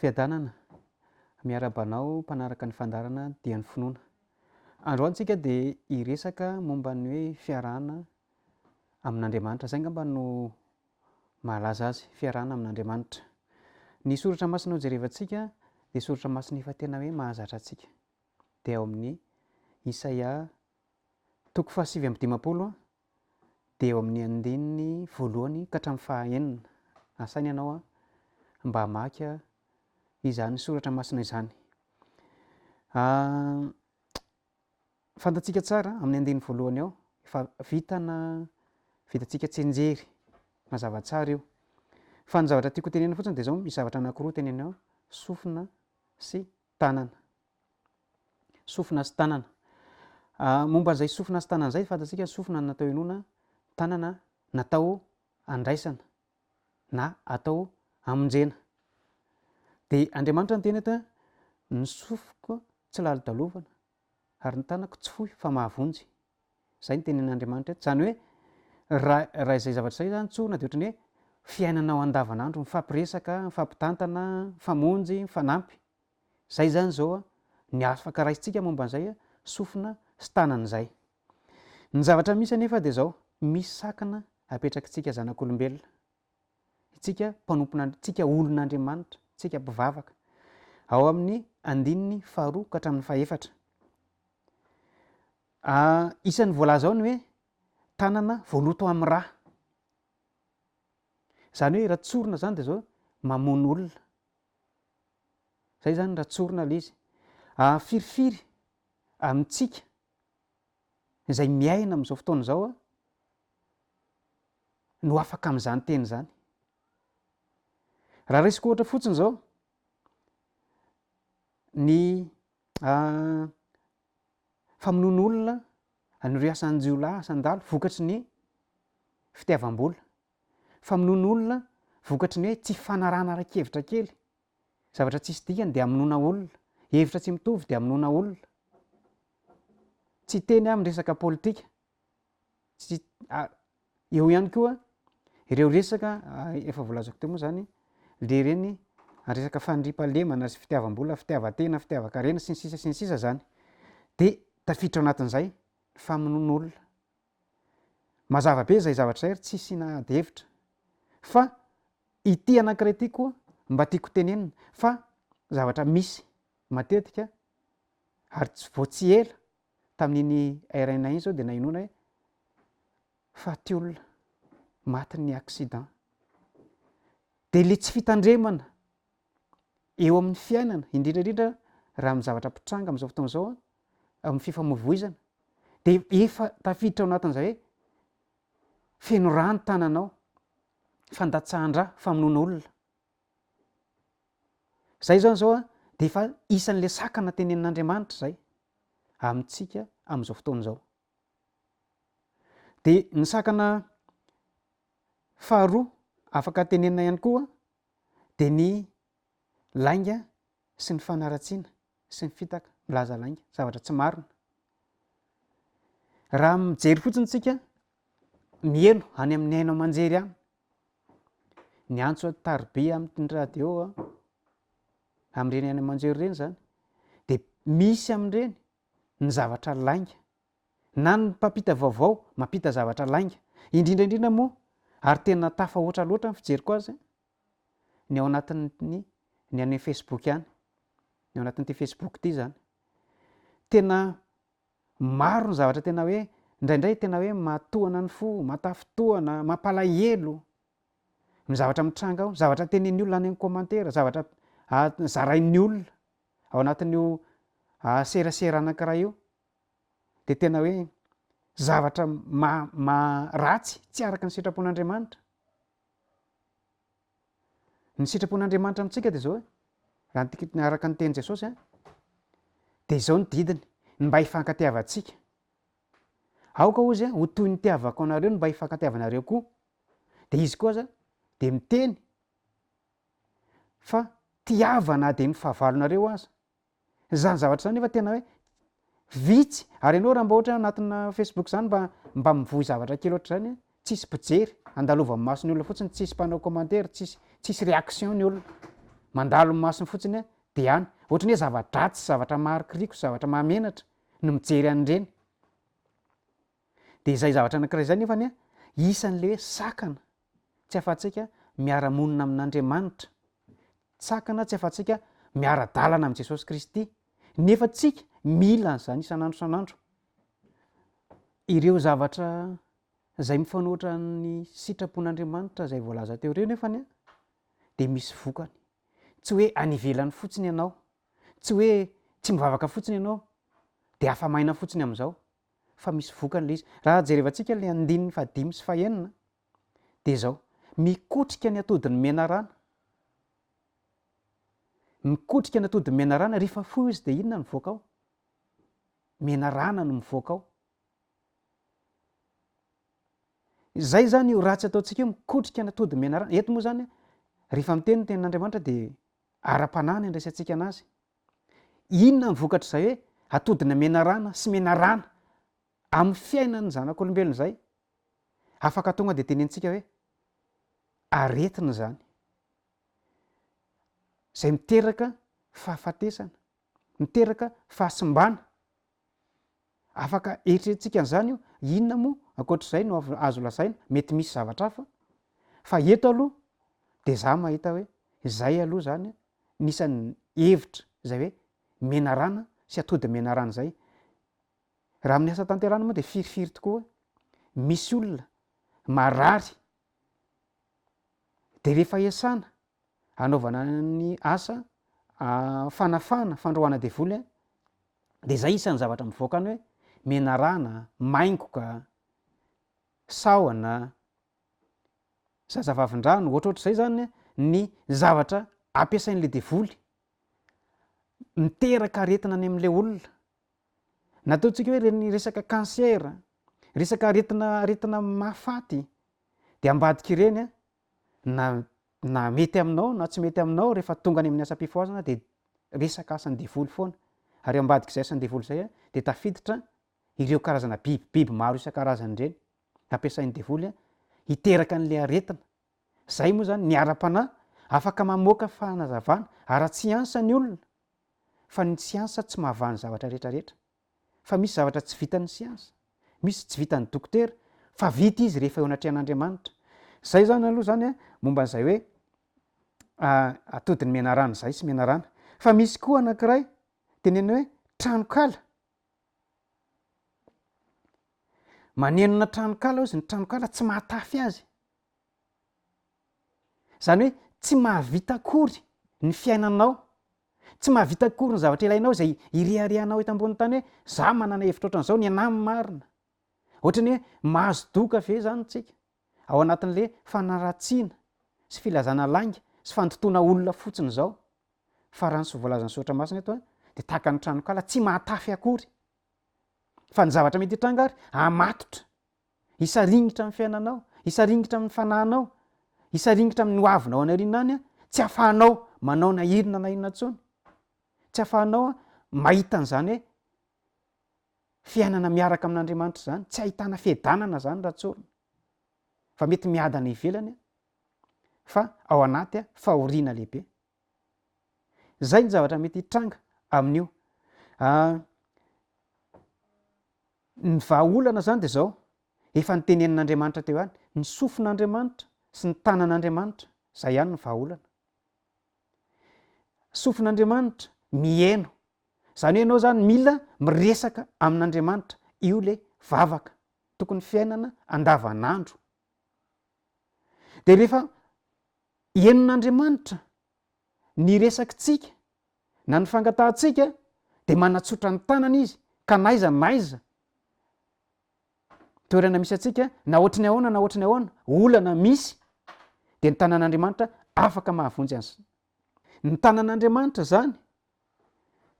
Fiadanana miarabanao mpanaraka ny fandarana dia ny finoana. Androantsika dia hiresaka momba ny hoe fiarahana amin'Andriamanitra. Izay angamba no mahalaza azy, fiarahana amin'Andriamanitra. Ny soratra masina ho jerevantsika dia soratra masina efa tena hoe mahazatra antsika. Dia ao amin'ny Isaia 7:20 dia eo amin'ny 1:1 ka hatramin'ny 9. Asaina ianao mba hamaky izany soratra masina izany. Fantatsika tsara amin'ny 1:1 ao efa vitantsika tsenjery mazava tsara io. Fa ny zavatra tiako tenena fotsiny dia zao, misy zavatra anankiroa tenena ao: sofina sy tanana. Sofina sy tanana. Momba an'izay sofina sy tanana izay, fantatsika sofina natao hinoana, tanana natao handraisana na atao hamonjena. Dia Andriamanitra ny teny eto: ny sofiko tsy lalo-dalovana ary ny tanako tsy fohy fa mahavonjy. Izay ny tenen'Andriamanitra eto. Izany hoe raha izay zavatra izay zany tsorina dia ohatran'ny hoe fiainana ao andavanandro, mifampiresaka, mifampitantana, mifamonjy, mifanampy. Izay zany zao ny afaka raisintsika momba an'izay sofina sy tanana izay. Ny zavatra misy anefa dia zao: misy sakana apetrakitsika zanak'olombelona, tsika mpanompona, tsika olon'Andriamanitra, tsika mpivavaka. Ao amin'ny 2 ka hatramin'ny 4. Isan'ny voalaza ao ny hoe tanana voaloto amin'ny rà. Izany hoe raha tsorina zany dia zao mamono olona. Izay zany raha tsorina ilay izy. Firifiry amintsika izay miaina amin'izao fotoana izao no afaka amin'izany teny izany. Raha raisiko ohatra fotsiny izao ny famonoan'olona an'ireo asan-jiolahy, asan-dalo vokatry ny fitiavam-bola. Famonoan'olona vokatry ny hoe tsy fanarahana ara-kevitra kely, zavatra tsisy dikany dia hamonoana olona, hevitra tsy mitovy dia hamonoana olona. Tsy teny amin'ny resaka politika. Eo ihany koa ireo resaka efa voalazako teo moa zany, le reny resaka fandriampahalemana sy fitiavam-bola, fitiavan-tena, fitiavan-karena sy ny sisa zany. Dia tafiditra ao anatin'izay famonoan'olona. Mazava be izay zavatra izay, tsy hisiana ady hevitra. Fa ity anankiray ity koa mba tiako tenenina fa zavatra misy matetika ary vao tsy ela tamin'iny RNA iny zao dia nahinoana hoe faty olona maty ny accident. Dia ilay tsy fitandremana eo amin'ny fiainana, indrindrandrindra raha amin'ny zavatra mpitranga amin'izao fotoana izao, amin'ny fifamoivoizana, dia efa tafiditra ao anatin'izay hoe feno rà ny tananao, fandatsahan-drà, famonoana olona. Izay zany zao dia efa isan'ilay sakana tenenin'Andriamanitra izay amintsika amin'izao fotoana izao. Dia ny sakana faharoa afaka tenenina ihany koa dia ny lainga sy ny fanaratsiana sy ny fitaka, milaza lainga, zavatra tsy marina. Raha mijery fotsiny tsika mihaino any amin'ny haino aman-jery any, ny antso taribia amin'ny radio amin'ireny haino aman-jery ireny zany, dia misy amin'ireny ny zavatra lainga. Na ny mpampita vaovao mampita zavatra lainga. Indrindrandrindra moa ary tena tafahoatra loatra ny fijeriko azy ny ao anatin'ny any Facebook any, ny ao anatin'ity Facebook ity zany. Tena maro ny zavatra tena hoe indraindray tena hoe mahatohana ny fo, mahatafintohana, mampalahelo. Ny zavatra mitranga ao, zavatra tenen'ny olona any amin'ny commentaire, zavatra zarain'ny olona ao anatin'io serasera anankiray io, dia tena hoe zavatra ratsy, tsy araka ny sitrapon'Andriamanitra. Ny sitrapon'Andriamanitra amintsika dia zao raha araka ny tenin' Jesosy dia izao ny didiny: mba hifankatiavantsika. Aoka ozy ho toy ny tiavako anareo no mba hifankatiavanareo koa. Dia izy koa aza dia miteny fa tiavana dia ny fahavalonareo aza. Izany zavatra izany nefa tena hoe vitsy. Ary ianao raha mba ohatra anatina Facebook zany mba mivohy zavatra kely ohatra izany, tsisy mpijery, andalova amin'ny mason'ny olona fotsiny, tsisy mpanao commentaire, tsisy réaction ny olona. mandalo masony fotsiny de any ohatrany hoe zava-dratsy zavatra marikiriko zavatra mahamenatra no mijery an'ireny de izay zavatra anankiray zay nefany isan'le hoe sakana tsy afatsika miara-monina amin'andriamanitra sakana tsy afatsika miara-dalana am' Jesosy Kristy nefa tsika mila an'izany isan'andro isan'andro ireo zavatra zay mifanohitra ny sitrapon'andriamanitra zay voalaza teo reo nefany de misy vokany tsy hoe anivelany fotsiny ianao tsy hoe tsy mivavaka fotsiny ianao de afa maina fotsiny am'izao fa misy vokany le izy raha jerevantsika le 5 sy 9 de zao mikotrika ny atodiny menarana mikotrika ny atodiny menarana rehefa fo izy de inona ny voaka ao menarana no mivoaka ao zay zany io raha tsy ataontsika io mikotrika ny atodiny menarana eto moa zany rehefa miteny ny tenin'andriamanitra de ara-panany andraisantsika anazy inona ny vokatra zay hoe atodina menarana sy menarana amin'ny fiainany zanak'olombelona zay afaka tonga de tenentsika hoe aretina zany zay miteraka fahafatesana miteraka fahasimbana afaka eritreretintsika an'izany io inona moa ankoatr'izay no azo lazaina mety misy zavatra hafa fa eto aloha de za mahita hoe zay aloha zany nisan'ny hevitra zay hoe menarana sy atody menarana zay raha amin'ny asa tanterana moa de firifiry tokoa misy olona marary de rehefa iasana anaovana ny asa fanafana fandroana devoly de zay isan'ny zavatra mivoaka any hoe menarana maingoka saoana zazavavin-drano ohatrohatr'izay zany ny zavatra ampiasain'le devoly miteraka aretina any am'le olona nataontsika hoe reny resaka kansera resaka aretina mahafaty de ambadika ireny na mety aminao na tsy mety aminao rehefa tonga any amin'ny asam-pifoazana de resaka asan'ny devoly foana ary ambadika izay asan'ny devoly zay de tafiditra ireo karazana biby maro isan-karazany ireny ampiasain'ny devoly hiteraka an'le aretina zay moa zany ny ara-panahy afaka mamoaka fanazavana ara-tsy ansany olona fa ny siansa tsy mahavany zavatra rehetrarehetra fa misy zavatra tsy vitan'ny siansa misy tsy vitan'ny dokotera fa vita izy rehefa eo anatrehan'andriamanitra zay zany aloha zany momban'izay hoe atodiny menarana zay sy menarana fa misy koa anankiray tenena hoe tranokala manenona tranokala ao izy ny tranokala tsy mahatafy azy zany hoe tsy mahavita akory ny fiainanao tsy mahavita akory ny zavatra ilainao zay ireharehanao eto ambony tany hoe za manana hevitra ohatran'izao ny anamy marina ohatrany hoe mahazo doka ve zany tsika ao anatin'le fanaratsiana sy filazana lainga sy fandotoana olona fotsiny zao fa raha ny sy voalazan'ny soatra masina eto de tahaka ny tranokala tsy mahatafy akory fa ny zavatra mety hitranga ary amatotra isaringitra amin'ny fiainanao isaringitra amin'ny fanahinao isaringitra amin'ny hoavinao any arinany tsy afahanao manao na inona na inona ntsony tsy afahanao mahita an'izany hoe fiainana miaraka amin'andriamanitra zany tsy ahitana fiadanana zany raha tsorina fa mety miadana ivelany fa ao anaty fahoriana lehibe zay ny zavatra mety hitranga amin'io ny vahaolana zany de zao efa nytenenin'andriamanitra teo any ny sofin'andriamanitra sy ny tanan'andriamanitra zay ihany ny vahaolana sofin'andriamanitra mihaino zany hoe ianao zany mila miresaka amin'andriamanitra io le vavaka tokony fiainana andavanandro de rehefa henon'andriamanitra ny resakitsika na ny fangatahantsika de manatsotra ny tanana izy ka naiza naiza toerana misy atsika na ohatrany ahoana na ohatrany ahoana olana misy de ny tanan'andriamanitra afaka mahavonjy azy ny tanan'andriamanitra zany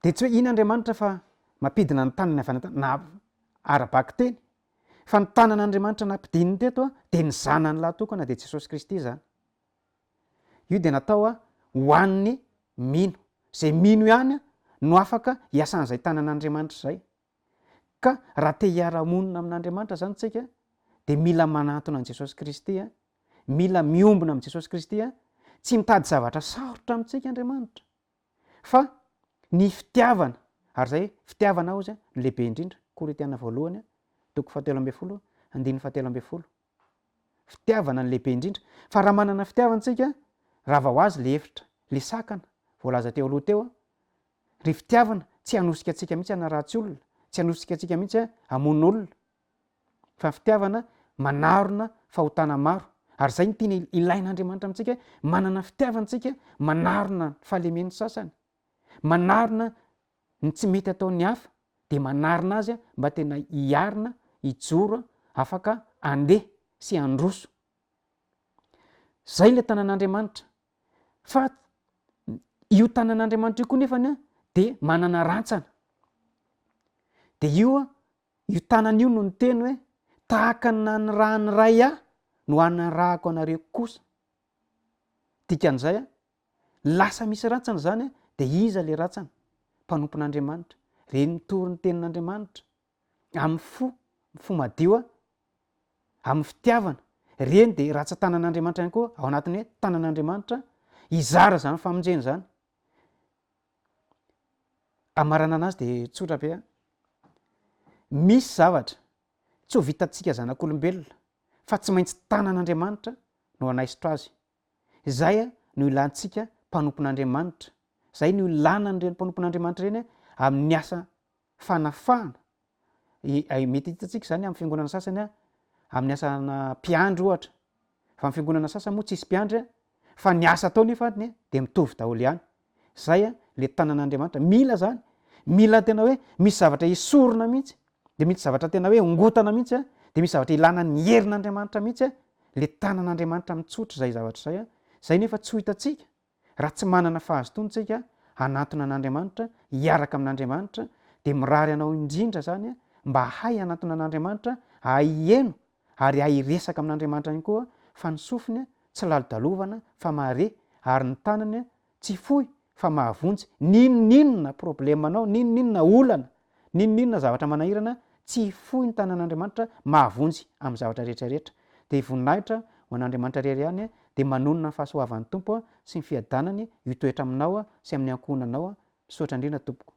de tsy hoe iny andriamanitra fa mampidina ny tanany avy na arabaky teny fa ny tanan'andriamanitra nampidininy teto de ny zanany lahatokana de Jesosy Kristy zany io de natao hoan'ny mino zay mino ihany no afaka hiasan'izay tanan'andriamanitra zay ka raha te hiara-monina amin'andriamanitra zany tsika de mila manatona an' Jesosy Kristy mila miombona am' Jesosy Kristy tsy mitady zavatra sarotra amintsika Andriamanitra fa ny fitiavana ary zay fitiavana ao zay no lehibe indrindra. Korintiana voalohany toko 7:1-7:1 fitiavana ny lehibe indrindra. Fa raha manana fitiavantsika raha vao azy le hevitra le sakana voalaza teo aloha teo ry fitiavana tsy hanosika antsika mihitsy hanaratsy olona, tsy hanosika antsika mihitsy hamono olona, fa fitiavana manarona fahotana maro. Ary zay ny tiany ilain'Andriamanitra amintsika, manana fitiavantsika manarona ny fahalemen'ny sasany, manarona ny tsy mety ataon'ny hafa de manarona azy mba tena hiarina, hijoro, afaka andeha sy handroso. Zay le tanan'Andriamanitra. Fa io tanan'Andriamanitra io koa nefany de manana rantsana. De io tanana io no ny teny hoe tahaka ny nanirahany ray aho no hanarahako anareo kosa. Dikan'izay lasa misy rantsana zany de iza le rantsana? Mpanompon'Andriamanitra. Reny mitory ny tenin'Andriamanitra amin'ny fo madio amin'ny fitiavana. Reny de ratsan-tanan'Andriamanitra ihany koa ao anatin'ny hoe tanan'Andriamanitra izara zany famonjena zany. Amarana anazy de tsotra be misy zavatra tsy ho vitantsika zanak'olombelona fa tsy maintsy tanan'Andriamanitra no hanaisitra azy. Zay no ilantsika mpanompon'Andriamanitra. Zay no ilana an'ireny mpanompon'Andriamanitra ireny amin'ny asa fanafahana. Mety hitantsika zany amin'ny fiangonana sasany amin'ny asana mpiandry ohatra. Fa amin'ny fiangonana sasany moa tsisy mpiandry fa ny asa atao nefa de mitovy daholo ihany. Zay le tanan'Andriamanitra. Mila zany, mila tena hoe misy zavatra hisorona mihitsy, de misy zavatra tena hoe ngotana mihitsy de misy zavatra ilana ny herin'Andriamanitra mihitsy le tanan'Andriamanitra mitsotra zay zavatra zay. Zay nefa tsy ho hitantsika raha tsy manana fahazotonintsika hanatona an'Andriamanitra, hiaraka amin'Andriamanitra de mirary anao indrindra zany mba hay hanatona an'Andriamanitra, hay heno ary hay resaka amin'Andriamanitra ihany koa fa ny sofiny tsy lalo-dalovana fa mahare ary ny tanany tsy fohy fa mahavonjy. N'inon'inona problemanao, n'inon'inona olana, n'inon'inona zavatra manahirana, tsy fohy ny tanan'Andriamanitra, mahavonjy amin'ny zavatra rehetrarehetra. De voninahitra ho an'Andriamanitra rery ihany de manonona ny fahasoavan'ny Tompo sy ny fiadanany hitoetra aminao sy amin'ny ankohonanao. Misaotra indrindra Tompoko.